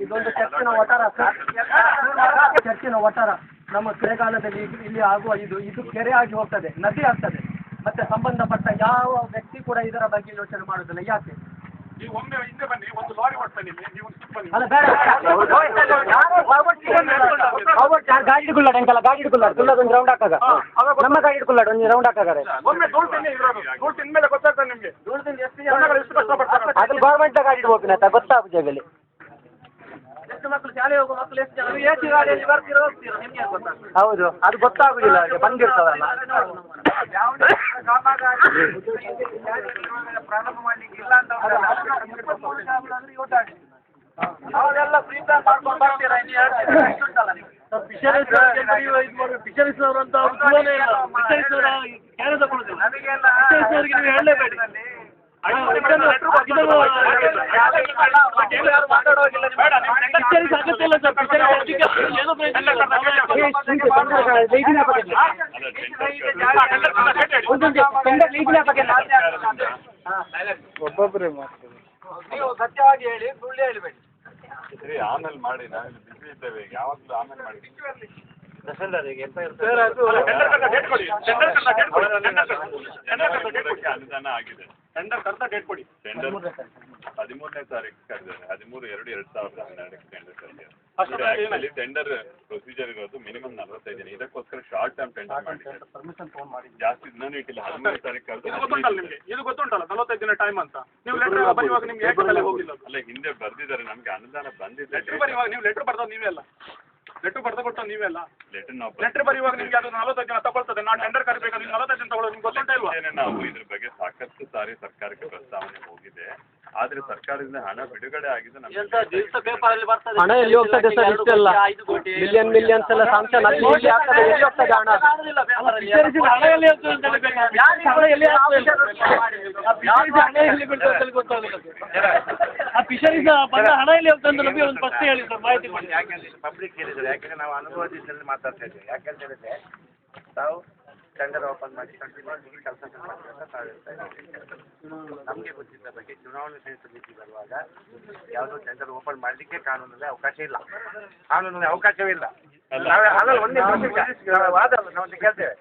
ಇದೊಂದು ಚರ್ಚಿನ ಒಟ್ಟಾರ ನಮ್ಮ ಕೆರೆಗಾಲದಲ್ಲಿ ಇಲ್ಲಿ ಆಗುವ ಇದು ಕೆರೆ ಆಗಿ ಹೋಗ್ತದೆ, ನದಿ ಆಗ್ತದೆ. ಮತ್ತೆ ಸಂಬಂಧಪಟ್ಟ ಯಾವ ವ್ಯಕ್ತಿ ಕೂಡ ಇದರ ಬಗ್ಗೆ ಯೋಚನೆ ಮಾಡುವುದಿಲ್ಲ. ಯಾಕೆ? ಅಲ್ಲ ಬೇಡ, ಗಾಡಿ ಇಟ್ಕೊಳ್ಳಾಡ ಎಂಕಲ್ಲ, ಗಾಡಿ ಇಟ್ಕೊಳ್ಳಾಡ ತುಳ್ಳದ ಒಂದು ರೌಂಡ್ ಹಾಕಾಗ ನಮ್ಮ ಗಾಡಿ ಇಟ್ಕೊಳ್ಳಾಡ ಒಂದು ರೌಂಡ್ ಹಾಕಾಗಾರೆ ಅದು ಗೌರ್ಮೆಂಟ್ ಗಾಡಿ ಇಡ್ಬೋಕಿನ ಗೊತ್ತಾಗ ಜಾಗದಲ್ಲಿ ಎಷ್ಟು ಮಕ್ಕಳು ಶಾಲೆ ಹೋಗುವ ಮಕ್ಕಳು ಎಷ್ಟು ಜನ ಎ ಸಿ ಗಾಡಿಯಲ್ಲಿ ಬರ್ತೀರೋ ಹೋಗ್ತೀರೋ ನಿಮ್ಗೆ ಗೊತ್ತಾಗ್ತದೆ. ಹೌದು, ಅದು ಗೊತ್ತಾಗುದಿಲ್ಲ, ಅವ್ರಿಗೆ ಬಂದಿರ್ತದಲ್ಲ. ಪ್ರಾರಂಭ ಮಾಡ್ಲಿಕ್ಕೆ ಇಲ್ಲ ಅಂತ ಅವೆಲ್ಲ ಫ್ರೀ ಮಾಡ್ಕೊಂಡು ಬರ್ತೀರಾ? ಫಿಶರೀಸ್ ಅವರು ಅಂತ ಹೇಳಲೇಬೇಡಿ. ಒಬ್ಬೊಬ್ಬರೇ ಮಾಡ್ತಾರೆ. ನೀವು ಸತ್ಯವಾಗಿ ಹೇಳಿ, ಸುಳ್ಳು ಹೇಳಬೇಡಿ. ಆಮೇಲೆ ಮಾಡಿ, ನಾವಿಲ್ಲಿ ಬಿಸಿ ಇದ್ದೇವೆ, ಯಾವಾಗಲೂ ಆಮೇಲೆ ಮಾಡಿ. ಅನುದಾನ ಆಗಿದೆ. ಟೆಂಡರ್ ಕರೆದ ಡೇಟ್ ಕೊಡಿ. ಟೆಂಡರ್ 13ನೇ ತಾರೀಕು ಕರೆದಿದ್ದಾರೆ. 13/2/2012 ಟೆಂಡರ್ ಕರೆದಿದ್ದಾರೆ. ಟೆಂಡರ್ ಪ್ರೊಸೀಜರ್ ಇರೋದು ಮಿನಿಮಮ್ 45 ದಿನ. ಇದಕ್ಕೋಸ್ಕರ ಶಾರ್ಟ್ ಟರ್ಮ್ ಟೆಂಡರ್ ಮಾಡಿ ಜಾಸ್ತಿ ದಿನ ಇಟ್ಟಿಲ್ಲ. 13ನೇ ತಾರೀಕು ಕರೆದು ಇದು ಗೊತ್ತುಂಟಲ್ಲ 45 ದಿನ ಟೈಮ್ ಅಂತ. ನೀವು ಲೆಟರ್ ಬರೆಯುವಾಗ ನಿಮ್ಗೆ ಹೋಗಿಲ್ಲ. ಅಲ್ಲ, ಹಿಂದೆ ಬರ್ದಿದ್ದಾರೆ, ನಮ್ಗೆ ಅನುದಾನ ಬಂದಿದೆ. ಲೆಟರ್ ಬರೆಯುವಾಗ ನೀವು ಲೆಟರ್ ಬರ್ದೋದು ನೀವೇ ಅಲ್ಲ, ಲೆಟರ್ ಬರ್ದು ಕೊಟ್ಟು ನೀವೇ ಅಲ್ಲ. ಲೆಟರ್ ಬರೆಯುವಾಗ ನಿಮ್ಗೆ ಅದು 45 ದಿನ ತಗೊಳ್ತದೆ. ನಾನು ಟೆಂಡರ್ ಕರಿಬೇಕಾದ್ರೆ 45 ದಿನ ತಗೊಳ್ಳೋದು ನಿಮ್ಗೆ ಗೊತ್ತುಂಟ ಇಲ್ವಾ? ನಾವು ಇದ್ರ ಬಗ್ಗೆ ಸಾಕಷ್ಟು ಸಾರಿ ಸರ್ಕಾರಕ್ಕೆ ಪ್ರಸ್ತಾವನೆ ಹೋಗಿದೆ. ಆದ್ರೆ ಸರ್ಕಾರದಿಂದ ಹಣ ಬಿಡುಗಡೆ ಆಗಿದೆ. ಹಣ ಎಲ್ಲಿ ಹೋಗ್ತದೆ ಸರ್? ಇಷ್ಟೆಲ್ಲ ಮಿಲಿಯನ್ಸ್ ಎಲ್ಲ ಸ್ಯಾಂಕ್ಷನ್ ಎಲ್ಲಿ ಹೋಗ್ತದೆ ಹಣ? ಫಿಶರೀಸ್ ಬಂದ ಹಣ ಎಲ್ಲಿ ಹೋಗ್ತದೆ ಅಂತ ನಮಗೆ ಒಂದು ಫಸ್ಟ್ ಹೇಳಿ ಸರ್, ಮಾಹಿತಿ ಕೊಡಿ. ಪಬ್ಲಿಕ್ ಹೇಳಿದ್ರು, ಯಾಕಂದ್ರೆ ನಾವು ಅನುಭವದಲ್ಲಿ ಮಾತಾಡ್ತಾ ಇದ್ದೇವೆ. ಯಾಕಂತ ಹೇಳಿದ್ರೆ ತಾವು ಟೆಂಡರ್ ಓಪನ್ ಮಾಡಿ ಕಂಟಿನ್ಯೂ ಕೆಲಸ ನಮಗೆ ಗೊತ್ತಿದ್ದ ಬಗ್ಗೆ ಚುನಾವಣೆ ಸಮಿತಿ ಬರುವಾಗ ಯಾವುದೋ ಟೆಂಡರ್ ಓಪನ್ ಮಾಡಲಿಕ್ಕೆ ಕಾನೂನಲ್ಲಿ ಅವಕಾಶ ಇಲ್ಲ. ಕಾನೂನಲ್ಲಿ ಅವಕಾಶವೇ ಇಲ್ಲ. ನಾವು ಒಂದೇ ವಾದ ನಾವು ಕೇಳ್ತೇವೆ.